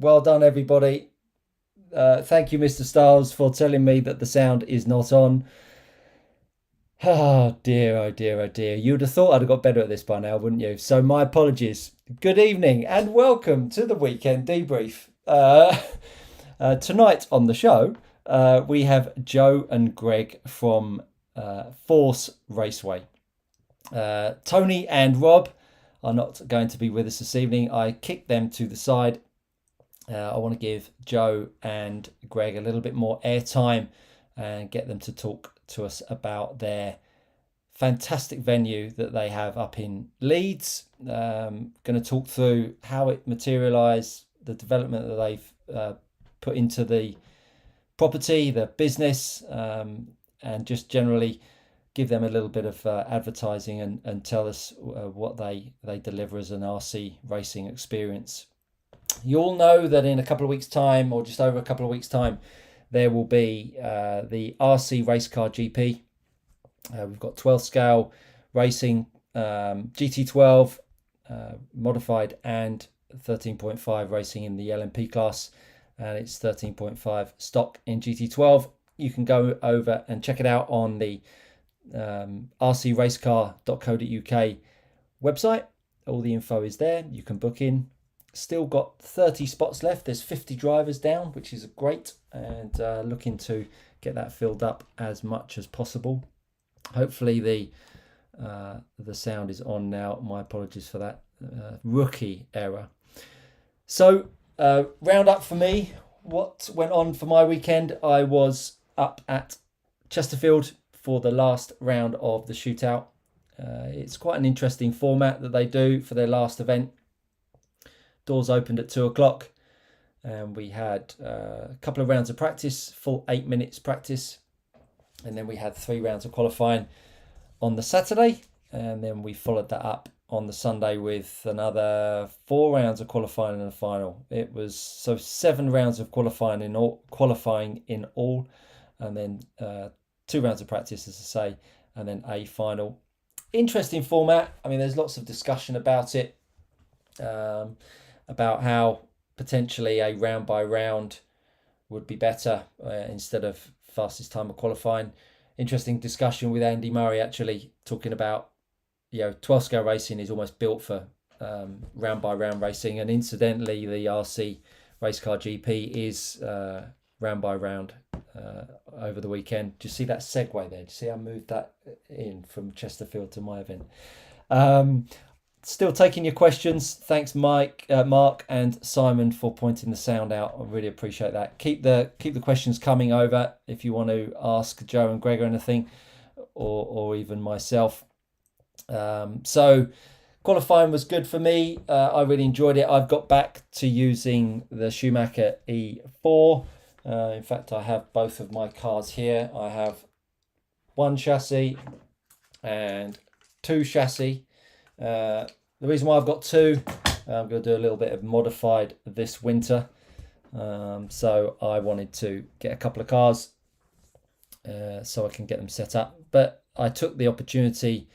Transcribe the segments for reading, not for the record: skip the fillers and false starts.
Well done, everybody. Thank you, Mr. Styles, for telling me that the sound is not on. Oh dear, oh dear, oh dear. You'd have thought I'd have got better at this by now, wouldn't you? So my apologies. Good evening and welcome to the weekend debrief. Tonight on the show, we have Joe and Greg from Force Raceway. Tony and Rob are not going to be with us this evening. I kicked them to the side. I want to give Joe and Greg a little bit more airtime and get them to talk to us about their fantastic venue that they have up in Leeds. Going to talk through how it materialised, the development that they've put into the property, the business, and just generally give them a little bit of advertising and tell us what they deliver as an RC racing experience. You all know that in a couple of weeks' time, or just over a couple of weeks' time, there will be the RC Race Car GP. We've got 12 scale racing, GT12 modified, and 13.5 racing in the LMP class, and it's 13.5 stock in GT12. You can go over and check it out on the rcracecar.co.uk website. All the info is there. You can book in. Still got 30 spots left. There's 50 drivers down, which is great, and looking to get that filled up as much as possible. Hopefully the sound is on now. My apologies for that rookie error. So round up for me. What went on for my weekend? I was up at Chesterfield for the last round of the shootout. It's quite an interesting format that they do for their last event. Doors opened at 2 o'clock, and we had a couple of rounds of practice, full 8 minutes practice, and then we had 3 rounds of qualifying on the Saturday, and then we followed that up on the Sunday with another 4 rounds of qualifying and a final. It was 7 rounds of qualifying in all, and then 2 rounds of practice, as I say, and then a final. Interesting format. I mean, there's lots of discussion about it. About how potentially a round by round would be better instead of fastest time of qualifying. Interesting discussion with Andy Murray actually talking about 12 scale racing is almost built for round by round racing, and incidentally the RC Race Car GP is round by round over the weekend. Do you see that segue there? Do you see I moved that in from Chesterfield to my event? Still taking your questions. Thanks, Mike, Mark, and Simon for pointing the sound out. I really appreciate that. Keep the questions coming over if you want to ask Joe and Greg or anything, or even myself. So qualifying was good for me. I really enjoyed it. I've got back to using the Schumacher E4. In fact, I have both of my cars here. I have one chassis and 2 chassis. The reason why I've got 2, I'm going to do a little bit of modified this winter. So I wanted to get a couple of cars so I can get them set up. But I took the opportunity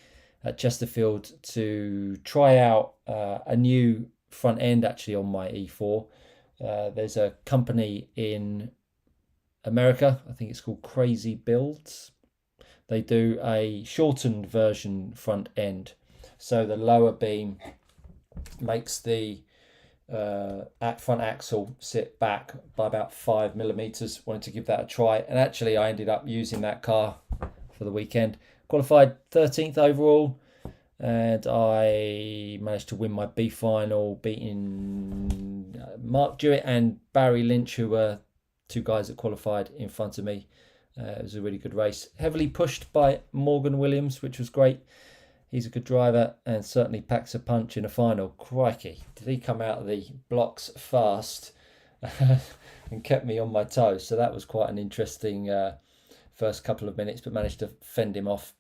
at Chesterfield to try out a new front end actually on my E4. There's a company in America, I think it's called Crazy Builds. They do a shortened version front end. So the lower beam makes the front axle sit back by about 5 millimeters. Wanted to give that a try, and actually I ended up using that car for the weekend. Qualified 13th overall, and I managed to win my B final, beating Mark Jewett and Barry Lynch, who were 2 guys that qualified in front of me. It was a really good race. Heavily pushed by Morgan Williams, which was great. He's a good driver and certainly packs a punch in a final. Crikey, did he come out of the blocks fast and kept me on my toes. So that was quite an interesting first couple of minutes, but managed to fend him off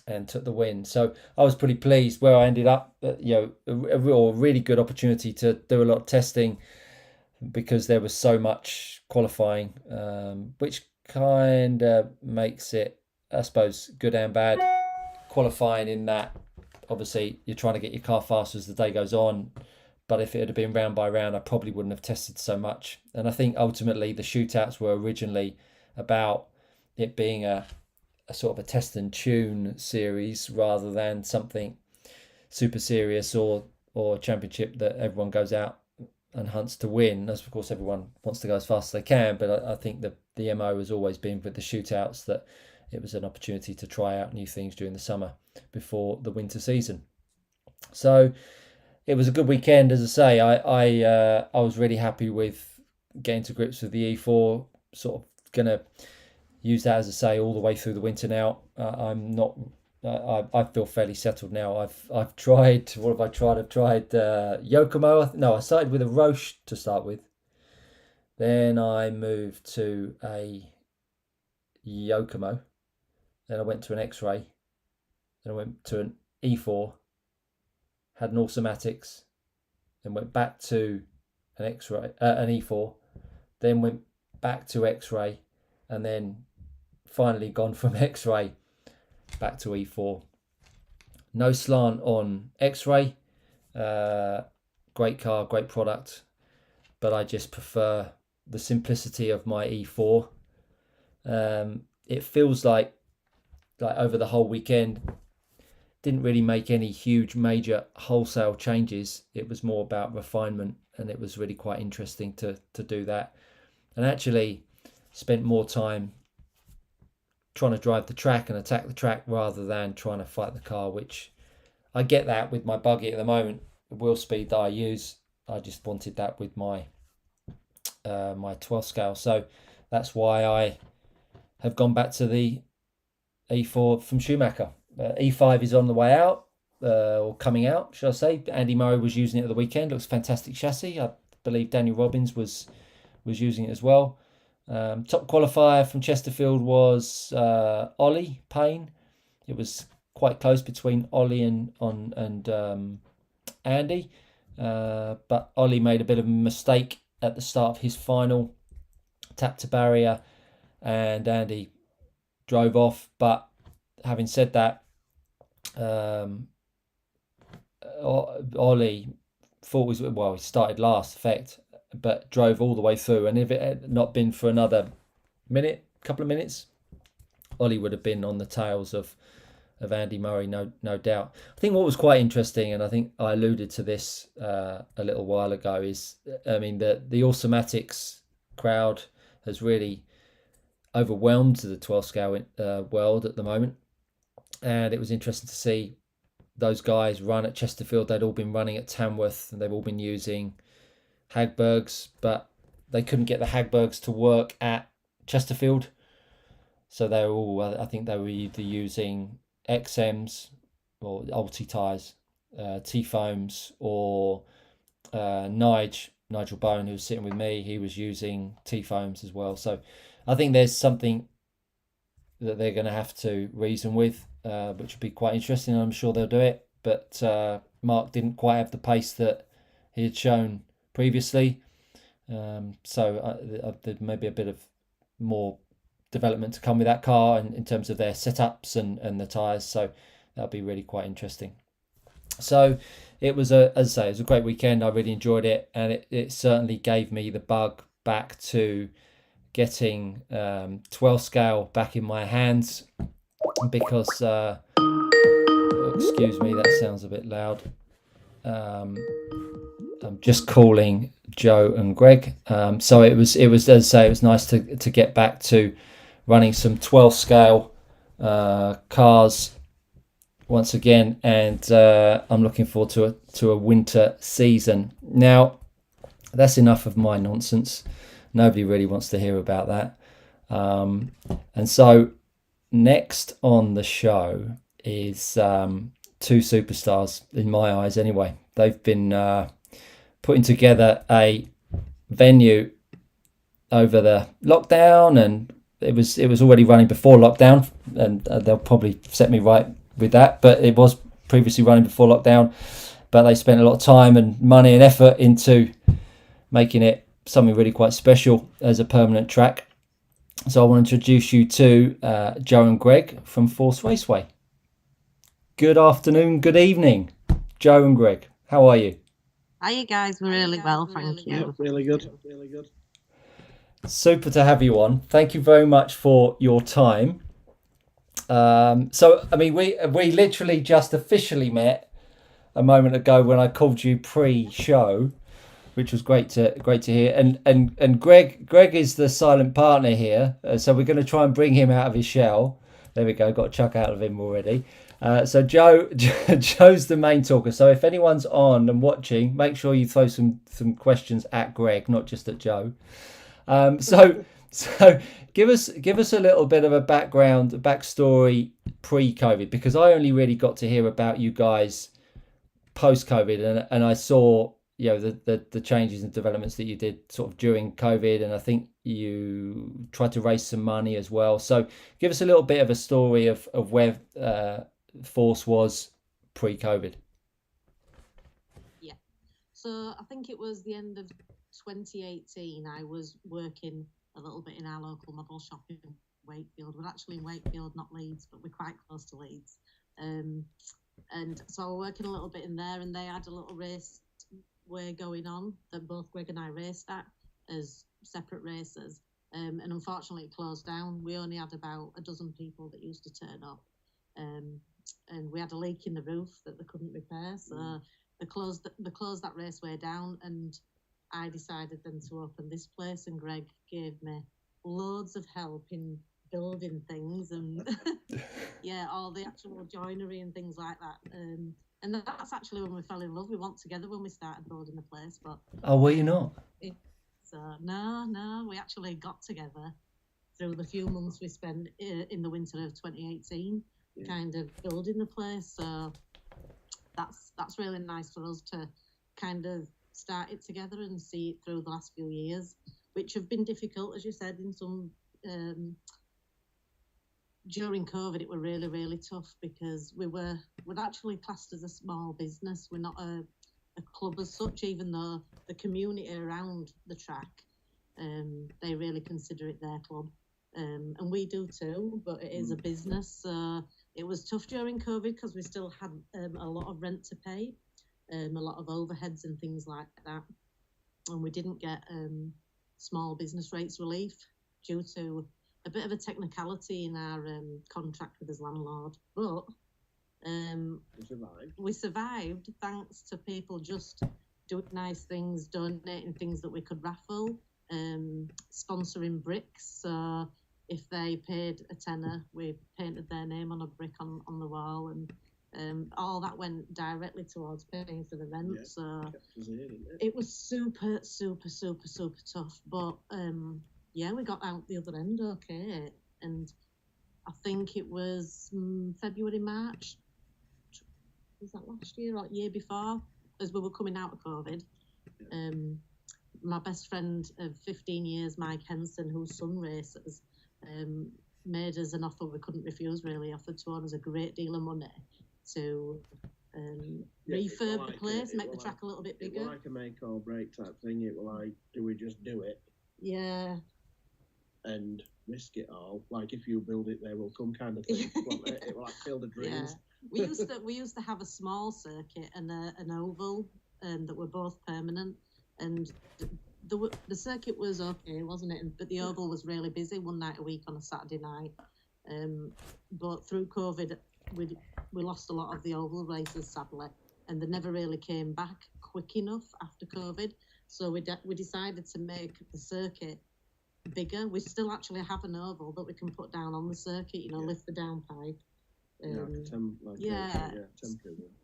and took the win. So I was pretty pleased where I ended up. A really good opportunity to do a lot of testing because there was so much qualifying, which kind of makes it, I suppose, good and bad. Qualifying in that, obviously, you're trying to get your car faster as the day goes on, but if it had been round by round, I probably wouldn't have tested so much. And I think ultimately the shootouts were originally about it being a sort of a test and tune series rather than something super serious or championship that everyone goes out and hunts to win. As of course everyone wants to go as fast as they can, but I think the MO has always been with the shootouts that it was an opportunity to try out new things during the summer before the winter season. So it was a good weekend, as I say. I was really happy with getting to grips with the E4. Sort of gonna use that, as I say, all the way through the winter now. I'm not. I feel fairly settled now. I've tried. What have I tried? I've tried Yokomo. No, I started with a Roche to start with. Then I moved to a Yokomo. Then I went to an X-Ray. Then I went to an E4. Had an Automatics. Then went back to an X-Ray, an E4. Then went back to X-Ray, and then finally gone from X-Ray back to E4. No slant on X-Ray. Great car, great product, but I just prefer the simplicity of my E4. It feels like over the whole weekend, didn't really make any huge major wholesale changes. It was more about refinement, and it was really quite interesting to do that. And actually spent more time trying to drive the track and attack the track rather than trying to fight the car, which I get that with my buggy at the moment, the wheel speed that I use. I just wanted that with my my 12 scale. So that's why I have gone back to the E4 from Schumacher. E5 is on the way out, or coming out, should I say. Andy Murray was using it at the weekend. Looks fantastic chassis. I believe Daniel Robbins was using it as well. Top qualifier from Chesterfield was Ollie Payne. It was quite close between Ollie and Andy, but Ollie made a bit of a mistake at the start of his final, tapped a barrier, and Andy drove off. But having said that, Ollie thought he started last, effect, but drove all the way through. And if it had not been for another couple of minutes, Ollie would have been on the tails of Andy Murray, no doubt. I think what was quite interesting, and I think I alluded to this a little while ago, is the Automatics crowd has really overwhelmed the 12 scale world at the moment, and it was interesting to see those guys run at Chesterfield. They'd all been running at Tamworth, and they've all been using Hagbergs, but they couldn't get the Hagbergs to work at Chesterfield, so they were all, I think they were either using XMs or Ulti tyres, T-foams, or Nigel Bone, who was sitting with me, he was using T-foams as well. So I think there's something that they're going to have to reason with, which would be quite interesting. I'm sure they'll do it, but Mark didn't quite have the pace that he had shown previously, so there may be a bit of more development to come with that car in terms of their setups and the tyres, so that'll be really quite interesting. So it was as I say, it was a great weekend. I really enjoyed it, and it certainly gave me the bug back to getting 12 scale back in my hands, because excuse me, that sounds a bit loud. I'm just calling Joe and Greg. So it was as I say, it was nice to get back to running some 12 scale cars once again, and I'm looking forward to a winter season. Now, that's enough of my nonsense. Nobody really wants to hear about that. And so next on the show is two superstars, in my eyes anyway. They've been putting together a venue over the lockdown, and it was already running before lockdown, and they'll probably set me right with that, but it was previously running before lockdown, but they spent a lot of time and money and effort into making it something really quite special as a permanent track. So I want to introduce you to Joe and Greg from Force Raceway. Good afternoon, good evening, Joe and Greg. How are you? Hi, you guys. We're really well, thank Yeah, you. really good. Really good. Super to have you on. Thank you very much for your time. So, I mean, we literally just officially met a moment ago when I called you pre-show, which was great to hear. And Greg is the silent partner here, so we're going to try and bring him out of his shell. There we go. Got a chuck out of him already. So Joe's the main talker. So if anyone's on and watching, make sure you throw some questions at Greg, not just at Joe. So so give us a little bit of a backstory pre-COVID, because I only really got to hear about you guys post-COVID, and I saw the changes and developments that you did sort of during COVID, and I think you tried to raise some money as well. So give us a little bit of a story of where Force was pre-COVID. Yeah. So I think it was the end of 2018. I was working a little bit in our local model shop in Wakefield. We're actually in Wakefield, not Leeds, but we're quite close to Leeds. And so I was working a little bit in there, and they had a little race way going on that both Greg and I raced at as separate races. And unfortunately, it closed down. We only had about a dozen people that used to turn up. And we had a leak in the roof that they couldn't repair. So they closed that raceway down, and I decided then to open this place, and Greg gave me loads of help in building things and yeah, all the actual joinery and things like that. And that's actually when we fell in love. We weren't together when we started building the place, but Oh, were you not? so no, we actually got together through the few months we spent in the winter of 2018, kind of building the place. So that's really nice for us to kind of start it together and see it through the last few years, which have been difficult, as you said, in some. During COVID, it were really, really tough because we're actually classed as a small business. We're not a club as such, even though the community around the track, they really consider it their club. And we do too, but it is a business. So it was tough during COVID because we still had a lot of rent to pay, a lot of overheads and things like that. And we didn't get small business rates relief due to a bit of a technicality in our contract with his landlord. But we survived thanks to people just doing nice things, donating things that we could raffle, sponsoring bricks. So if they paid a tenner, we painted their name on a brick on the wall, and all that went directly towards paying for the rent. Yeah, so it was super, super, super, super tough. But yeah, we got out the other end okay. And I think it was February, March. Was that last year or year before? As we were coming out of COVID. My best friend of 15 years, Mike Henson, whose son races, made us an offer we couldn't refuse, really. Offered to own us a great deal of money to refurb the place, make the track a little bit bigger. It was like a make or break type thing. It was like, do we just do it? Yeah. And risk it all, like if you build it, they will come kind of thing. It will like Field of Dreams. Yeah. We used to have a small circuit and an oval, that were both permanent, and the circuit was okay, wasn't it? But the oval was really busy one night a week on a Saturday night. But through COVID, we lost a lot of the oval races, sadly, and they never really came back quick enough after COVID. So we decided to make the circuit bigger. We still actually have an oval that we can put down on the circuit, lift the downpipe.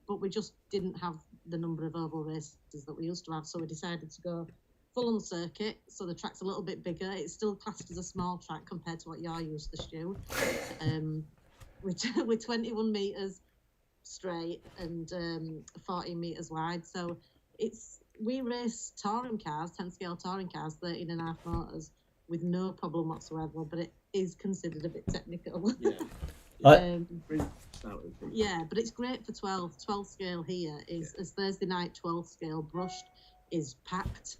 But we just didn't have the number of oval races that we used to have, so we decided to go full on circuit. So the track's a little bit bigger. It's still classed as a small track compared to what you're used to, Stu. With 21 metres straight and 14 metres wide. So we race touring cars, 10 scale touring cars, 13.5 motors, with no problem whatsoever, but it is considered a bit technical. Yeah, but it's great for 12 scale here. As Thursday night 12 scale brushed is packed,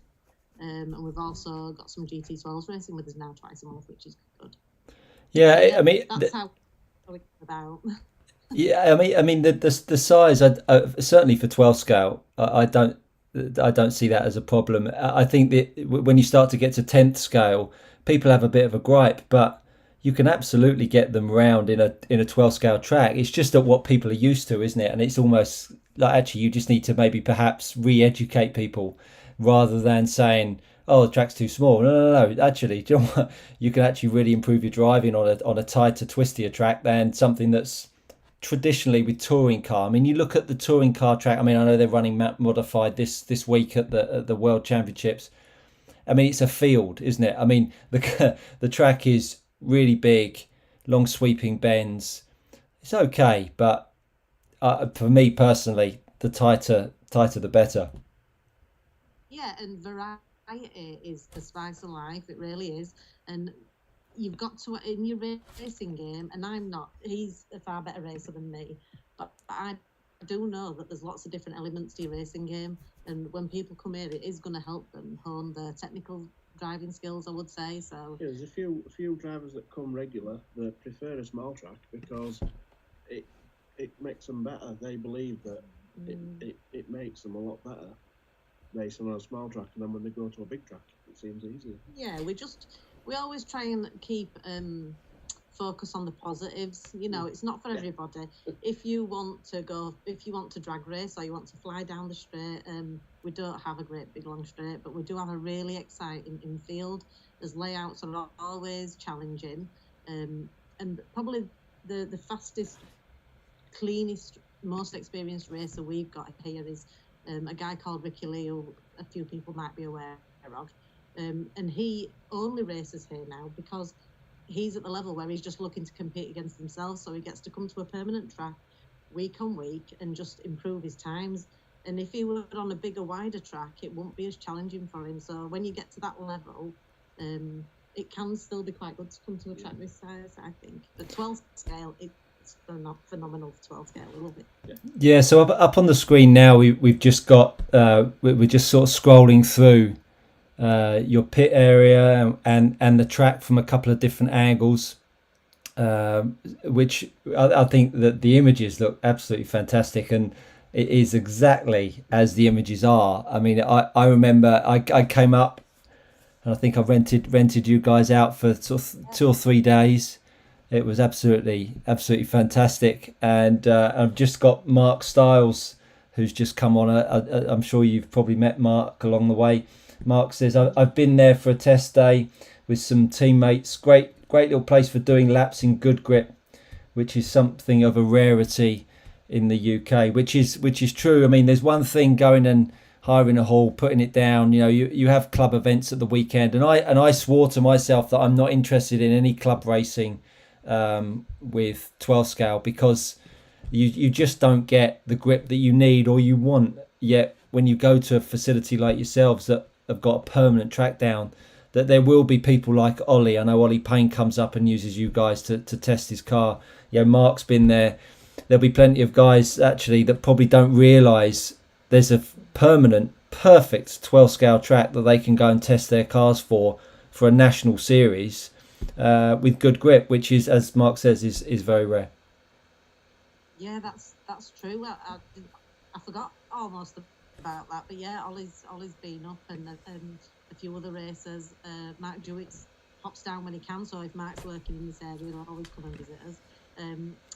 and we've also got some GT12s racing with us now twice a month, which is good. Yeah, I mean that's how it's about. Yeah, I mean the size. Certainly for 12 scale, I don't. I don't see that as a problem. I think that when you start to get to 10th scale, people have a bit of a gripe, but you can absolutely get them round in a 12 scale track. It's just that what people are used to, isn't it? And it's almost like actually you just need to maybe perhaps re-educate people rather than saying, oh, the track's too small. No. Actually, do you know what? You can actually really improve your driving on a tighter, twistier track than something that's traditionally with touring car. I mean, you look at the touring car track. I mean, I know they're running map modified this week at the World Championships. I mean, it's a field, isn't it? I mean, the track is really big, long sweeping bends. It's okay, but for me personally, the tighter the better. Yeah, and variety is the spice of life. It really is. And you've got to, in your racing game, and he's a far better racer than me, but I do know that there's lots of different elements to your racing game. And when people come here, it is going to help them hone their technical driving skills, I would say. So yeah, there's a few drivers that come regular that prefer a small track because it makes them better. They believe that it makes them a lot better racing on a small track, and then when they go to a big track, it seems easier. Yeah, we always try and keep focus on the positives. You know, it's not for everybody. If you want to drag race or you want to fly down the straight, we don't have a great big long straight, but we do have a really exciting infield. As layouts are always challenging, and probably the fastest, cleanest, most experienced racer we've got here is a guy called Ricky Lee, who a few people might be aware of. And he only races here now because he's at the level where he's just looking to compete against himself. So he gets to come to a permanent track week on week and just improve his times. And if he were on a bigger, wider track, it won't be as challenging for him. So when you get to that level, it can still be quite good to come to a track this size, I think. But 12 scale, it's phenomenal for 12 scale. I love it. Yeah, so up on the screen now, we've just got, we're just sort of scrolling through your pit area and the track from a couple of different angles, which I think that the images look absolutely fantastic, and it is exactly as the images are. I mean, I remember I came up and I think I rented you guys out for sort of 2 or 3 days. It was absolutely fantastic, and I've just got Mark Stiles, who's just come on. I'm sure you've probably met Mark along the way. Mark says, I've been there for a test day with some teammates. Great little place for doing laps in good grip, which is something of a rarity in the UK, which is true. I mean, there's one thing going and hiring a hall, putting it down. You know, you have club events at the weekend, and I swore to myself that I'm not interested in any club racing with 12 scale because you just don't get the grip that you need or you want. Yet when you go to a facility like yourselves that have got a permanent track down, that there will be people like Ollie. I know Ollie Payne comes up and uses you guys to test his car. You know, Mark's been there. There'll be plenty of guys actually that probably don't realise there's a permanent, perfect 12 scale track that they can go and test their cars for a national series with good grip, which is, as Mark says, is very rare. Yeah, that's true. I forgot almost about that, but yeah, Ollie's been up, and a few other racers. Mark Jewett pops down when he can, so if Mark's working in this area, he'll always come and visit us.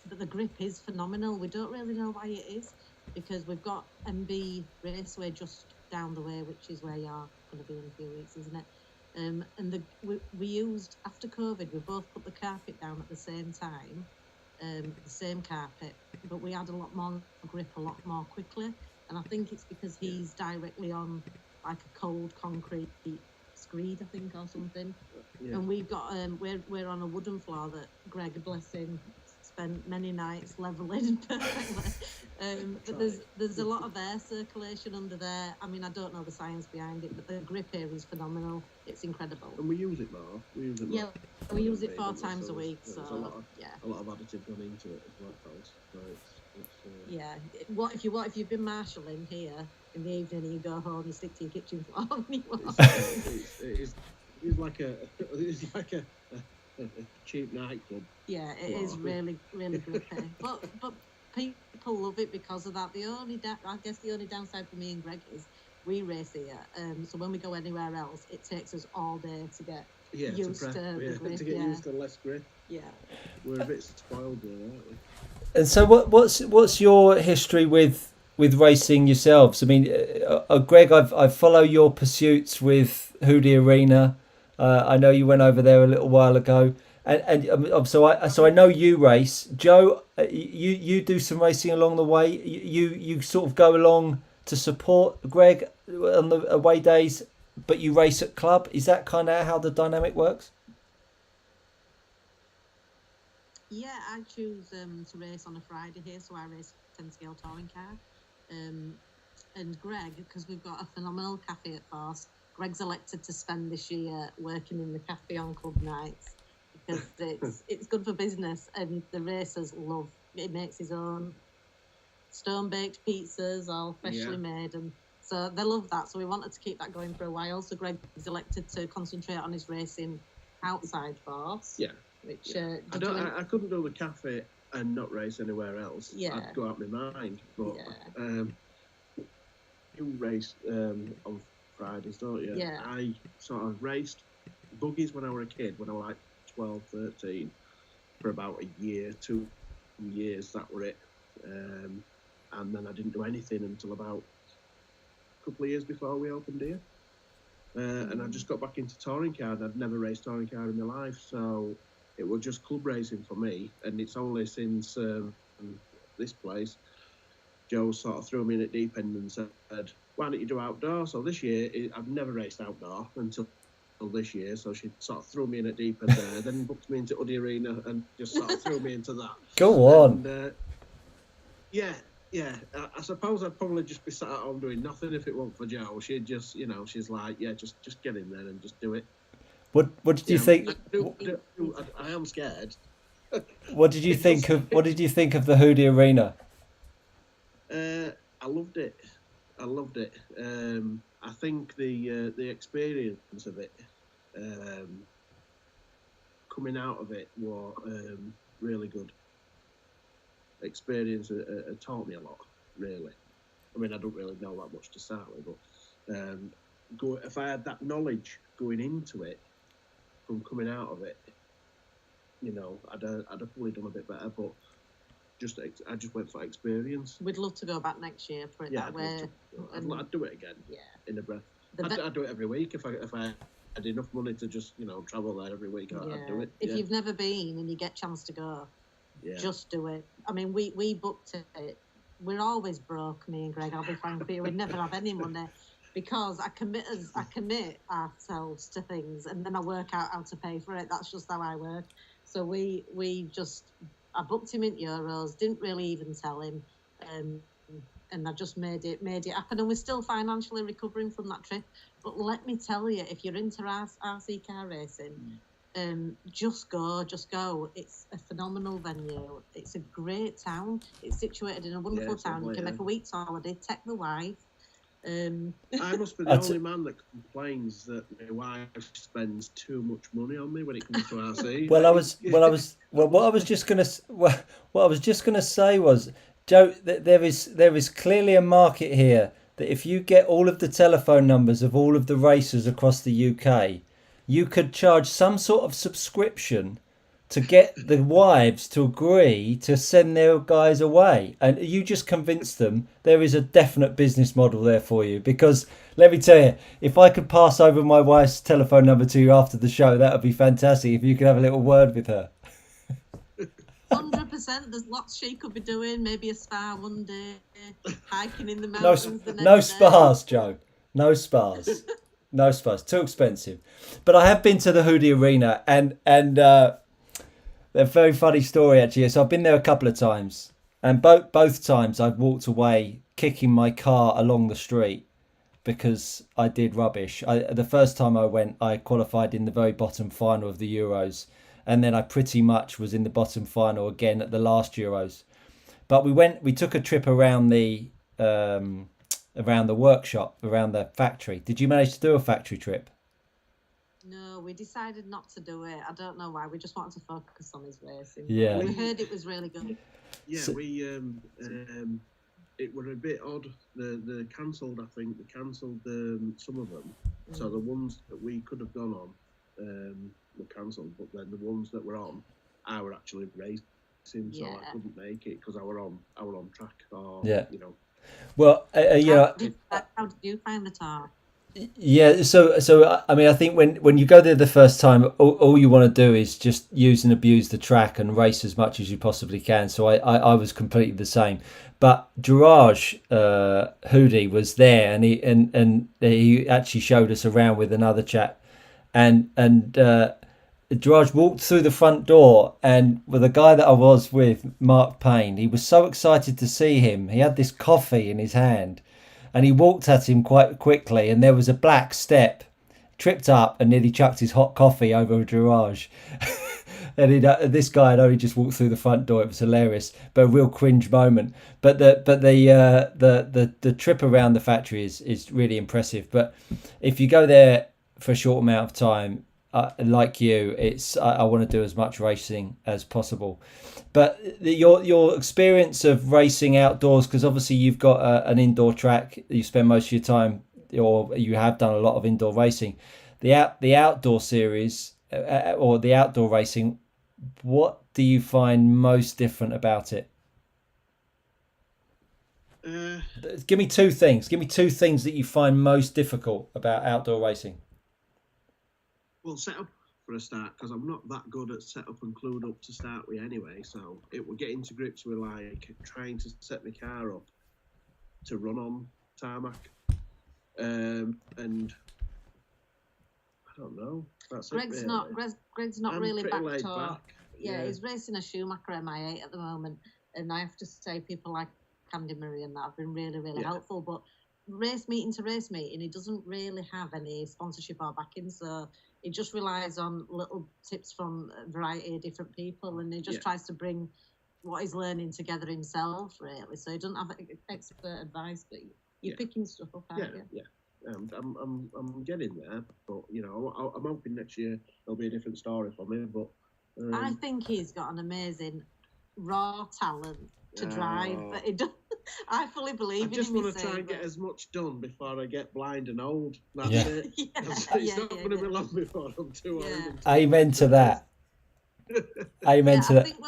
But the grip is phenomenal. We don't really know why it is, because we've got MB Raceway just down the way, which is where you're going to be in a few weeks, isn't it? And we used, after COVID, we both put the carpet down at the same time, the same carpet, but we had a lot more grip a lot more quickly. And I think it's because he's directly on like a cold concrete screed, I think, or something. Yeah. And we've got we're on a wooden floor that Greg, bless him, spent many nights leveling perfectly. But there's a lot of air circulation under there. I mean, I don't know the science behind it, but the grip here is phenomenal. It's incredible. And we use it more. Yeah, we use it 4 times a week. So a lot of additive gone into it as well. So yeah. What if you've been marshalling here in the evening and you go home, you stick to your kitchen floor and you walk. It's like a cheap nightclub. Yeah, it is really grippy. But people love it because of that. I guess the only downside for me and Greg is we race here. So when we go anywhere else, it takes us all day to get Yeah, used to prep, to the grip. to get used to less grip. Yeah. We're a bit spoiled here, aren't we? And so, what's your history with racing yourselves? I mean, Greg, I follow your pursuits with Hoodie Arena. I know you went over there a little while ago, and so I know you race. Joe, you do some racing along the way. You sort of go along to support Greg on the away days, but you race at club. Is that kind of how the dynamic works? Yeah, I choose to race on a Friday here, so I race 10-scale touring car. And Greg, because we've got a phenomenal cafe at Force, Greg's elected to spend this year working in the cafe on club nights because it's good for business, and the racers love it. He makes his own stone-baked pizzas, all freshly made, and so they love that. So we wanted to keep that going for a while. So Greg is elected to concentrate on his racing outside Force. Yeah. Which I couldn't do the cafe and not race anywhere else. Yeah. I'd go out my mind. But you race on Fridays, don't you? Yeah. I sort of raced buggies when I was a kid, when I was like 12, 13, for about a year, 2 years, that were it. And then I didn't do anything until about a couple of years before we opened here. And I just got back into touring car, and I'd never raced touring car in my life, so it was just club racing for me. And it's only since this place, Joe sort of threw me in at deep end and said, why don't you do outdoor? So this year, I've never raced outdoor until this year, so she sort of threw me in at deep end there, then booked me into Hoodie Arena and just sort of threw me into that. Go on. And, I suppose I'd probably just be sat at home doing nothing if it weren't for Joe. She'd just, she's like, just get in there and just do it. What did you think? I am scared. What did you think of the Hoodie Arena? I loved it. I think the experience of it, coming out of it, was really good. Experience taught me a lot, really. I mean, I don't really know that much to start with, but if I had that knowledge going into it, from coming out of it, I'd have probably done a bit better. But I just went for experience. We'd love to go back next year for it that way. I'd do it again. Yeah, in a breath. I'd do it every week if I had enough money to just travel there every week. I'd do it. If you've never been and you get a chance to go, just do it. I mean, we booked it. We're always broke, me and Greg. I'll be frank with you. We never have any money because I commit ourselves to things, and then I work out how to pay for it. That's just how I work. So I booked him in euros. Didn't really even tell him, and I just made it happen. And we're still financially recovering from that trip. But let me tell you, if you're into RC car racing, just go. It's a phenomenal venue. It's a great town. It's situated in a wonderful town. You can make a week's holiday, take the wife. I must be the only man that complains that my wife spends too much money on me when it comes to RC. What I was just gonna say was, Joe, there is clearly a market here that if you get all of the telephone numbers of all of the racers across the UK, you could charge some sort of subscription to get the wives to agree to send their guys away. And you just convince them there is a definite business model there for you. Because let me tell you, if I could pass over my wife's telephone number to you after the show, that would be fantastic. If you could have a little word with her. 100%. There's lots she could be doing. Maybe a spa one day, hiking in the mountains. No spas, Joe. No spas. No spas. Too expensive. But I have been to the Hoodie Arena, and a very funny story, actually. So I've been there a couple of times, and both times I've walked away kicking my car along the street because I did rubbish. The first time I went, I qualified in the very bottom final of the Euros, and then I pretty much was in the bottom final again at the last Euros. But we took a trip around the workshop, around the factory. Did you manage to do a factory trip? No, we decided not to do it. I don't know why. We just wanted to focus on his racing. Yeah. We heard it was really good. Yeah, it were a bit odd. The cancelled, I think, they cancelled some of them. So the ones that we could have gone on were cancelled, but then the ones that were on, I were actually racing, so I couldn't make it because I were on track. Or, you know. Well, how did you find the tar? Yeah, so I mean, I think when you go there the first time, all you want to do is just use and abuse the track and race as much as you possibly can. So I was completely the same. But Jiraj Hoodie was there, and he actually showed us around with another chap, and Jiraj walked through the front door, and with the guy that I was with, Mark Payne, he was so excited to see him. He had this coffee in his hand. And he walked at him quite quickly, and there was a black step, tripped up, and nearly chucked his hot coffee over a garage. And this guy had only just walked through the front door. It was hilarious, but a real cringe moment. But the trip around the factory is really impressive. But if you go there for a short amount of time, like you, I want to do as much racing as possible. But your experience of racing outdoors, because obviously you've got an indoor track, you spend most of your time, or you have done a lot of indoor racing. The outdoor series or the outdoor racing, what do you find most different about it? Give me two things. Give me two things that you find most difficult about outdoor racing. Well, setup for a start, because I'm not that good at setup and clued up to start with anyway. So it will get into grips with like trying to set my car up to run on tarmac, and I don't know. That's Greg's it, really. Greg's not I'm really pretty back. Yeah, he's racing a Schumacher MI8 at the moment, and I have to say people like Candy Murray and that have been really helpful. But race meeting to race meeting, he doesn't really have any sponsorship or backing, so he just relies on little tips from a variety of different people, and he just tries to bring what he's learning together himself, really. So he doesn't have expert advice, but you're picking stuff up, aren't you? Yeah. I'm getting there, but you know, I'm hoping next year there'll be a different story for me. But I think he's got an amazing raw talent to drive, but he does. I fully believe in him. I just want to try and get as much done before I get blind and old. That's it. It's not going to be long before I'm too old. Amen to that. Amen to that. I think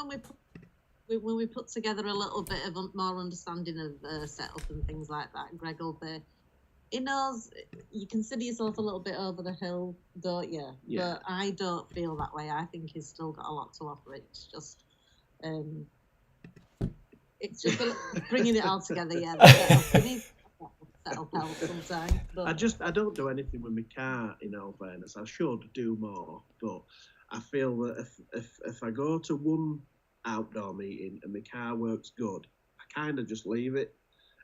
when we put together a little bit of more understanding of setup and things like that, Greg will be. He knows you consider yourself a little bit over the hill, don't you? Yeah. But I don't feel that way. I think he's still got a lot to offer. It's just, bringing it all together. Yeah, that'll help sometimes. But I don't do anything with my car. In all fairness, I should do more. But I feel that if I go to one outdoor meeting and my car works good, I kind of just leave it,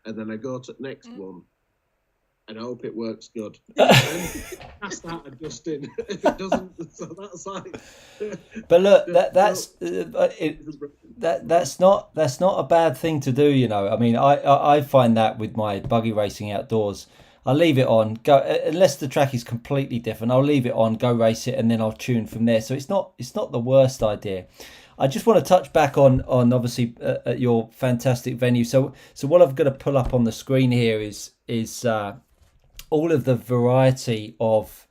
and then I go to the next one. And I hope it works good. I start adjusting. If it doesn't, so that's like. But look, that's not a bad thing to do. You know, I mean, I find that with my buggy racing outdoors, I leave it on, go unless the track is completely different. I'll leave it on, go race it, and then I'll tune from there. So it's not the worst idea. I just want to touch back on obviously at your fantastic venue. So what I've got to pull up on the screen here is all of the variety of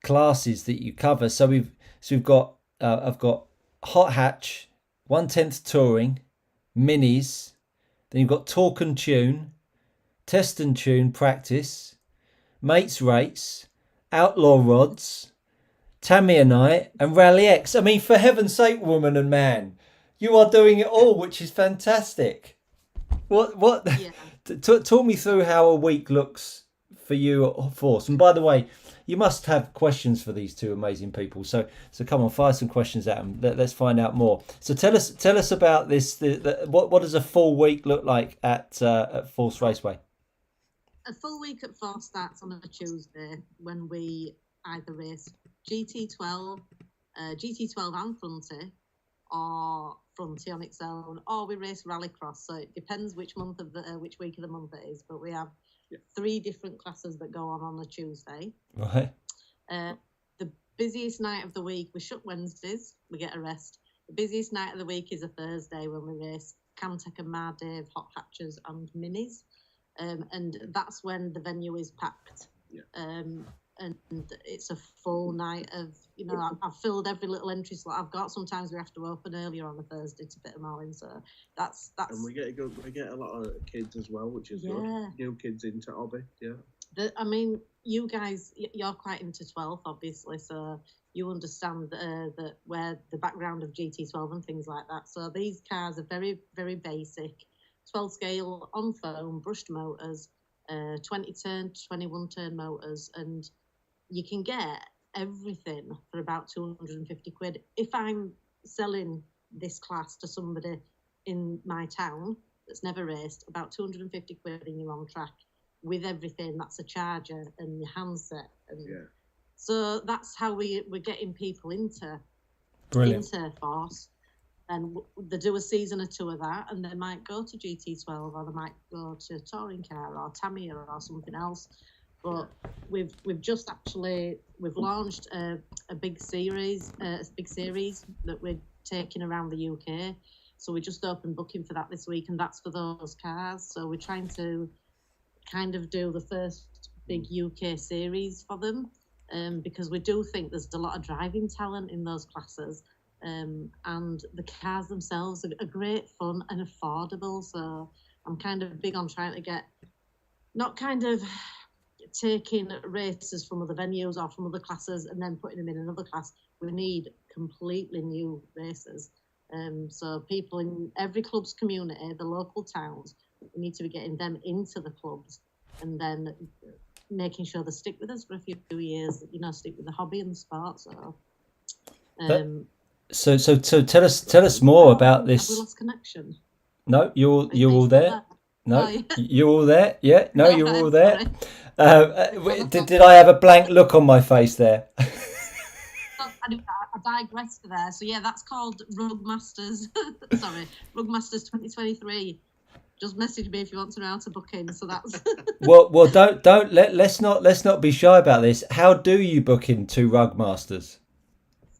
classes that you cover. So we've got I've got hot hatch, 1/10 touring, minis. Then you've got talk and tune, test and tune practice, mates race, outlaw rods, Tamiya night, and Rally X. I mean, for heaven's sake, woman and man, you are doing it all, which is fantastic. What? Yeah. Talk me through how a week looks for you at Force. And by the way, you must have questions for these two amazing people. So come on, fire some questions at them. Let's find out more. So tell us about this. What does a full week look like at Force Raceway? A full week at Force starts on a Tuesday when we either race GT12 and Frontier, or Frontier on its own, or we race Rallycross. So it depends which week of the month it is. But we have 3 different classes that go on a Tuesday. Right. The busiest night of the week, we shut Wednesdays, we get a rest. The busiest night of the week is a Thursday when we race Camtech and Mardave, hot hatches and minis. And that's when the venue is packed. Yeah. And it's a full night of, you know, I've filled every little entry slot I've got. Sometimes we have to open earlier on a Thursday to fit them all in. So that's. And we get a lot of kids as well, which is good. New kids into hobby, yeah. I mean, you guys, you're quite into 12, obviously, so you understand that where the background of GT12 and things like that. So these cars are very, very basic. 12 scale on foam, brushed motors, 20 turn, 21 turn motors, and you can get everything for about 250 quid. If I'm selling this class to somebody in my town that's never raced, about 250 quid and you're on track with everything. That's a charger and your handset. And so that's how we're getting people into Force. And they do a season or two of that, and they might go to GT12 or they might go to touring car or Tamiya or something else. But we've launched a big series that we're taking around the UK. So we just opened booking for that this week, and that's for those cars. So we're trying to kind of do the first big UK series for them, because we do think there's a lot of driving talent in those classes. And the cars themselves are great fun and affordable. So I'm kind of big on trying to get, not kind of taking races from other venues or from other classes and then putting them in another class. We need completely new races. So people in every club's community, the local towns, we need to be getting them into the clubs and then making sure they stick with us for a few years, you know, stick with the hobby and the sport. So tell us more about this. Have we lost connection? No, you're all there. No, you're all there. Yeah, no, you're all there. Did I have a blank look on my face there? I digressed there. So yeah, that's called Rug Masters. Sorry, Rug Masters 2023. Just message me if you want to know how to book in. So that's well, let's not be shy about this. How do you book into Rug Masters?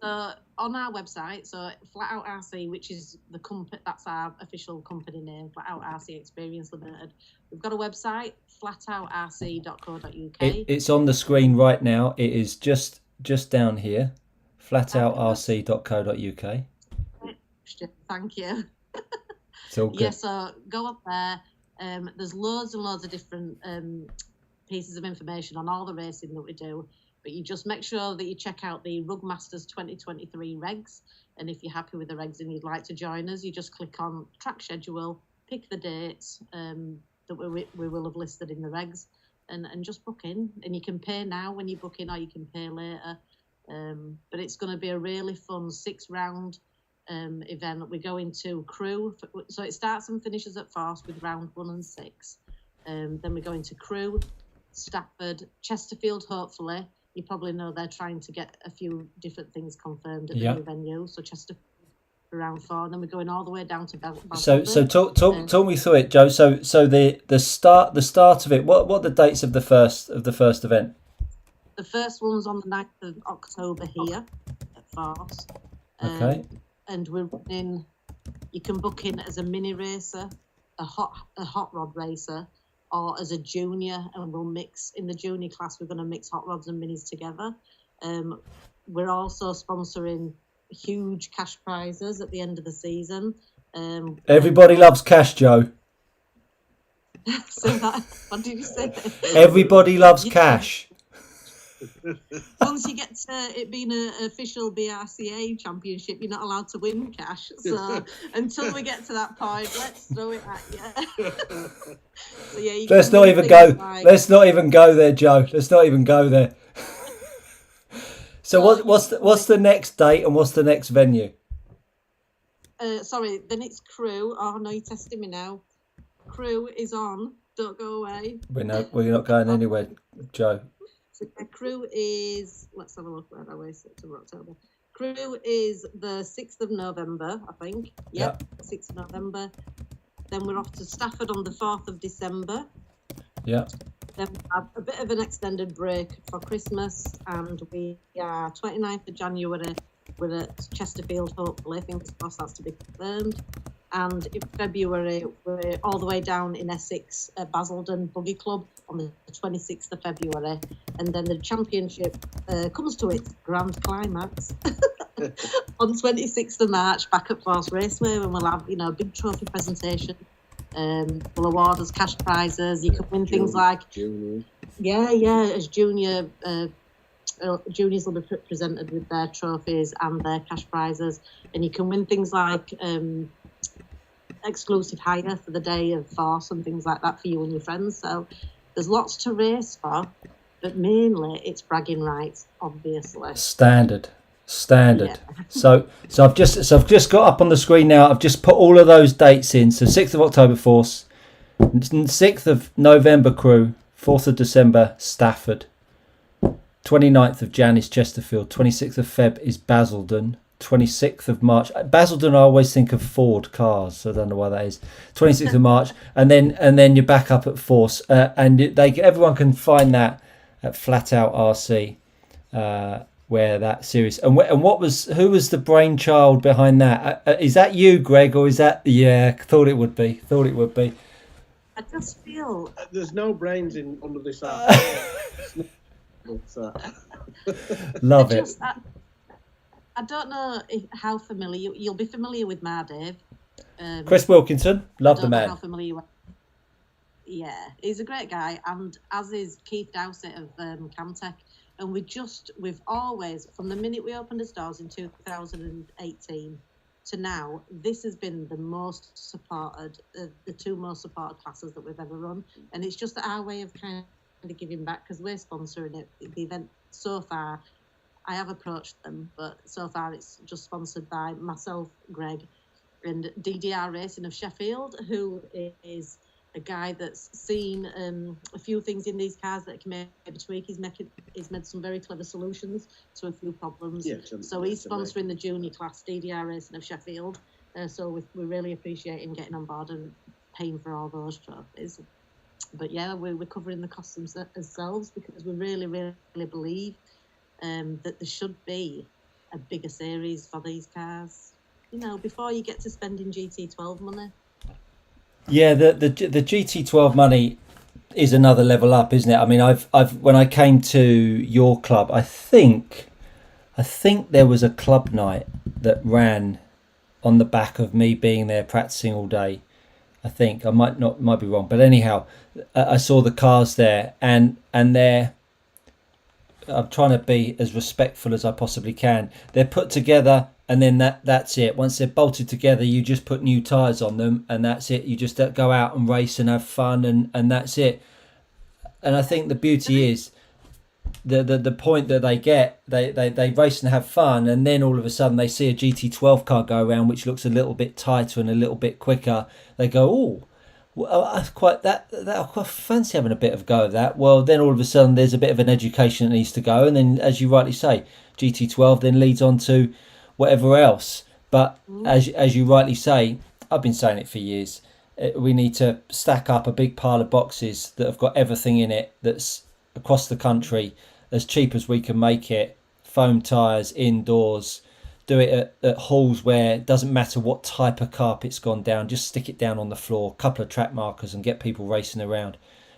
So on our website, so Flat Out RC, which is the company, that's our official company name, Flat Out RC Experience Limited. We've got a website, flatoutrc.co.uk. It's on the screen right now. It is just down here, flatoutrc.co.uk. Thank you. It's all good. Yeah, so go up there. There's loads and loads of different pieces of information on all the racing that we do. But you just make sure that you check out the Rug Masters 2023 regs. And if you're happy with the regs and you'd like to join us, you just click on track schedule, pick the dates that we will have listed in the regs, and just book in. And you can pay now when you book in, or you can pay later. But it's going to be a really fun 6-round event. We're going to Crewe. So it starts and finishes at Force with round 1 and 6. Then we're going to Crewe, Stafford, Chesterfield, hopefully. You probably know they're trying to get a few different things confirmed at the new venue. So Chesterfield around 4, and then we're going all the way down to Belfast. So talk me through it, Joe. So the start of it. What are the dates of the first event? The first one's on the 9th of October here at Force. Okay. And we're running. You can book in as a mini racer, a hot rod racer, or as a junior, and we'll mix in the junior class. We're going to mix hot rods and minis together. We're also sponsoring huge cash prizes at the end of the season. Everybody loves cash, Joe. So what did you say? Everybody loves cash. Once you get to it being an official BRCA championship, you're not allowed to win cash. So until we get to that point, let's throw it at you. So yeah, let's not even go. Let's not even go there, Joe. Let's not even go there. So what's the next date and what's the next venue? Sorry, then it's Crewe. Oh no, you're testing me now. Crewe is on. Don't go away. We're not going anywhere, Joe. So Crewe is, let's have a look where are we, September, October. Crewe is the 6th of November, I think. Yep, 6th of November. Then we're off to Stafford on the 4th of December. Yeah. Then we have a bit of an extended break for Christmas, and we are 29th of January. We're at Chesterfield, hopefully. Fingers crossed that's to be confirmed. And in February, we're all the way down in Essex at Basildon Buggy Club on the 26th of February. And then the championship comes to its grand climax on 26th of March back at Force Raceway, when we'll have, you know, a big trophy presentation. We'll award us cash prizes. You can win things like... Juniors. As juniors will be presented with their trophies and their cash prizes. And you can win things like... exclusive hire for the day of Force and things like that for you and your friends. So there's lots to race for, but mainly it's bragging rights, obviously. Standard. Yeah. So I've just got up on the screen now. I've just put all of those dates in. So 6th of October Force, 6th of November Crew, 4th of December Stafford, 29th of Jan is Chesterfield, 26th of Feb is Basildon, 26th of March. Basildon, I always think of Ford cars, so I don't know why that is. 26th of March, and then you're back up at Force, and everyone can find that at Flat Out RC, where that series. And who was the brainchild behind that? Is that you, Greg, or is that? Yeah, thought it would be. I just feel There's no brains under this app. Love it. I don't know how familiar you'll be familiar with Dave. Chris Wilkinson, love the man. How familiar you are. Yeah, he's a great guy, and as is Keith Dowsett of Camtech. And we've always, from the minute we opened the stores in 2018 to now, this has been the most supported, the two most supported classes that we've ever run. And it's just our way of kind of giving back, because we're sponsoring it. The event so far, I have approached them, but so far it's just sponsored by myself, Greg, and DDR Racing of Sheffield, who is a guy that's seen a few things in these cars that can maybe tweak. He's made some very clever solutions to a few problems. Yeah, so he's sponsoring the junior class, DDR Racing of Sheffield. So we really appreciate him getting on board and paying for all those trophies. But yeah, we're covering the costs ourselves, because we really, really believe that there should be a bigger series for these cars, you know, before you get to spending GT12 money. Yeah, the GT12 money is another level up, isn't it? I mean, I've when I came to your club, I think there was a club night that ran on the back of me being there practicing all day. I think I might be wrong, but anyhow, I saw the cars there, and they're. I'm trying to be as respectful as I possibly can. They're put together, and then that's it. Once they're bolted together, you just put new tyres on them, and that's it. You just go out and race and have fun, and that's it. And I think the beauty is the point that they get, they race and have fun, and then all of a sudden they see a GT12 car go around, which looks a little bit tighter and a little bit quicker. They go, oh, well, I quite fancy having a bit of a go of that. Well, then all of a sudden there's a bit of an education that needs to go, and then, as you rightly say, GT12 then leads on to whatever else. But as you rightly say, I've been saying it for years. We need to stack up a big pile of boxes that have got everything in it that's across the country, as cheap as we can make it. Foam tyres, indoors. Do it at halls where it doesn't matter what type of carpet's gone down. Just stick it down on the floor, a couple of track markers, and get people racing around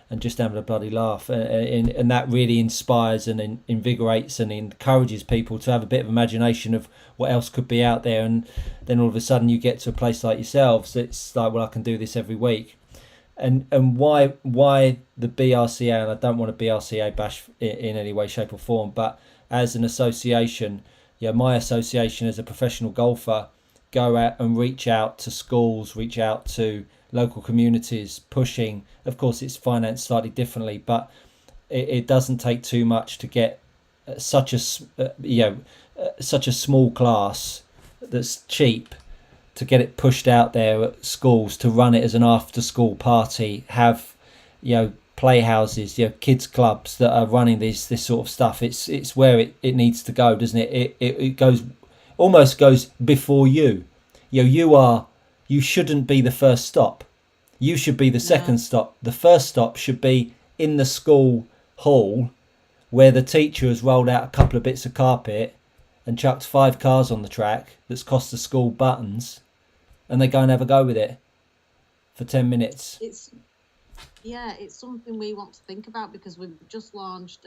and just having a bloody laugh. And that really inspires and invigorates and encourages people to have a bit of imagination of what else could be out there. And then all of a sudden you get to a place like yourselves, it's like, well, I can do this every week. And why the BRCA? And I don't want to BRCA bash in any way, shape or form, but as an association, yeah, my association as a professional golfer, go out and reach out to schools, reach out to local communities, pushing. Of course, it's financed slightly differently, but it doesn't take too much to get such a small class that's cheap, to get it pushed out there at schools, to run it as an after-school party, have playhouses, kids clubs that are running this sort of stuff. It's where it needs to go, doesn't it? It almost goes before you. You shouldn't be the first stop. You should be the second stop. The first stop should be in the school hall, where the teacher has rolled out a couple of bits of carpet and chucked 5 cars on the track that's cost the school buttons, and they go and have a go with it for 10 minutes. It's something we want to think about, because we've just launched